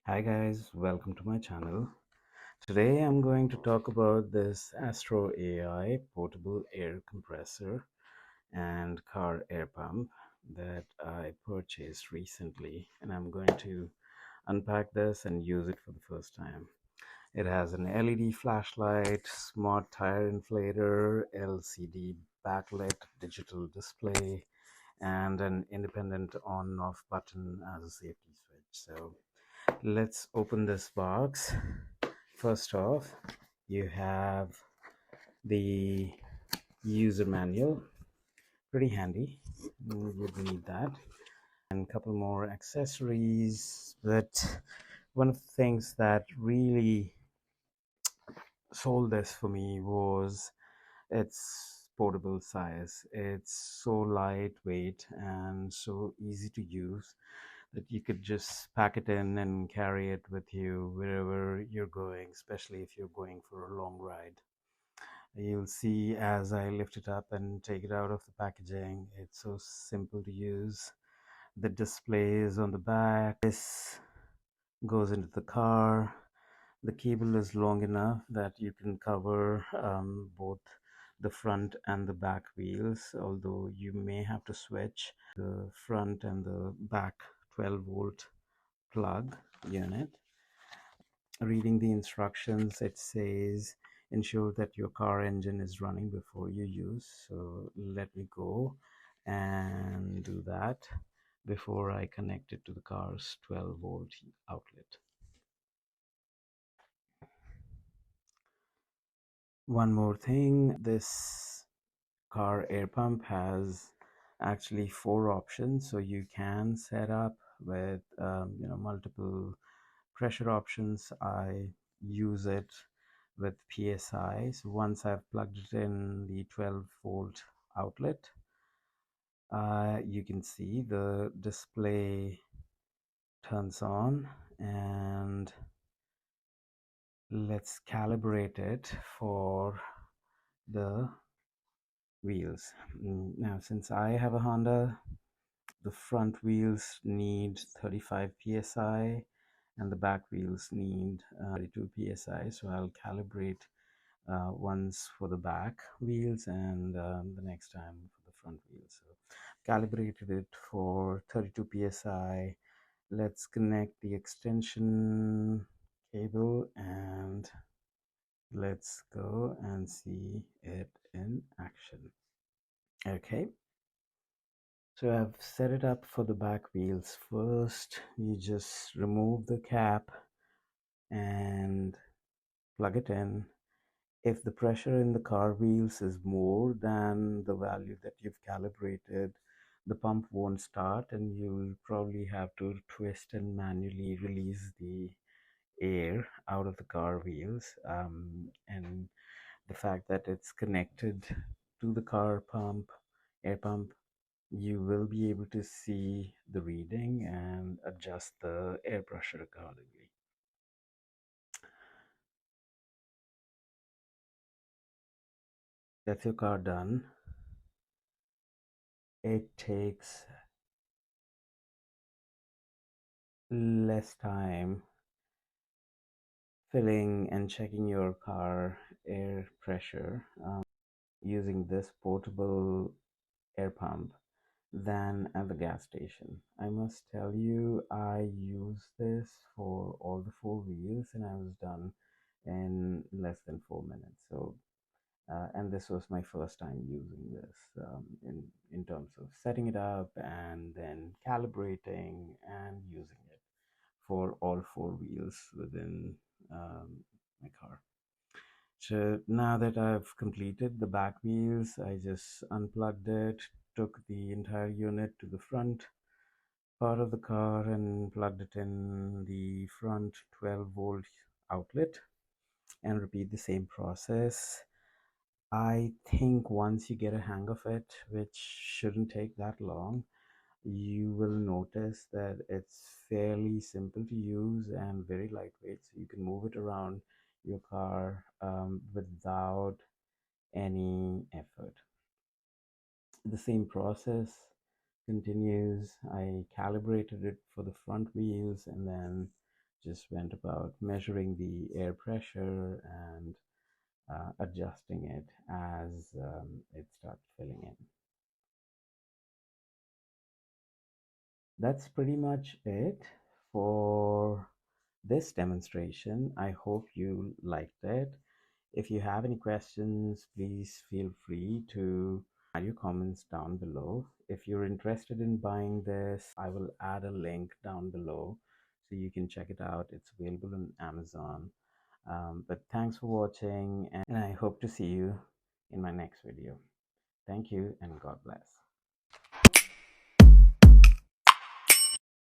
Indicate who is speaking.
Speaker 1: Hi guys, welcome to my channel. Today I'm going to talk about this Astro AI portable air compressor and car air pump that I purchased recently, and I'm going to unpack this and use it for the first time. It has an LED flashlight, smart tire inflator, LCD backlit digital display, and an independent on-off button as a safety switch. So let's open this box. First off, you have the user manual, pretty handy. You'd need that, and a couple more accessories. But one of the things that really sold this for me was its portable size. It's so lightweight and so easy to use that you could just pack it in and carry it with you wherever you're going, especially if you're going for a long ride. You'll see as I lift it up and take it out of the packaging, it's so simple to use. The display is on the back. This goes into the car. The cable is long enough that you can cover both the front and the back wheels, although you may have to switch the front and the back 12-volt plug unit. Reading the instructions, it says ensure that your car engine is running before you use. So let me go and do that before I connect it to the car's 12-volt outlet. One more thing, this car air pump has actually 4 options, so you can set up with multiple pressure options. I use it with PSI. So once I've plugged it in the 12-volt outlet, you can see the display turns on, and let's calibrate it for the wheels. Now, since I have a Honda, the front wheels need 35 psi and the back wheels need 32 psi. So I'll calibrate once for the back wheels and the next time for the front wheels. So calibrated it for 32 psi. Let's connect the extension cable and let's go and see it in action. Okay, so I've set it up for the back wheels. First, you just remove the cap and plug it in. If the pressure in the car wheels is more than the value that you've calibrated, the pump won't start and you'll probably have to twist and manually release the air out of the car wheels. And the fact that it's connected to the car pump, air pump, you will be able to see the reading and adjust the air pressure accordingly. That's your car done. It takes less time filling and checking your car air pressure using this portable air pump than at the gas station. I must tell you, I used this for all the 4 wheels and I was done in less than 4 minutes. So and this was my first time using this in terms of setting it up and then calibrating and using it for all 4 wheels within my car. So now that I've completed the back wheels, I just unplugged it, took the entire unit to the front part of the car and plugged it in the front 12-volt outlet and repeat the same process. I think once you get a hang of it, which shouldn't take that long, you will notice that it's fairly simple to use and very lightweight, so you can move it around your car without any effort. The same process continues. I calibrated it for the front wheels and then just went about measuring the air pressure and adjusting it as it starts filling in. That's pretty much it for this demonstration. I hope you liked it. If you have any questions, please feel free to add your comments down below. If you're interested in buying this, I will add a link down below so you can check it out. It's available on Amazon. But thanks for watching, and I hope to see you in my next video. Thank you, and God bless.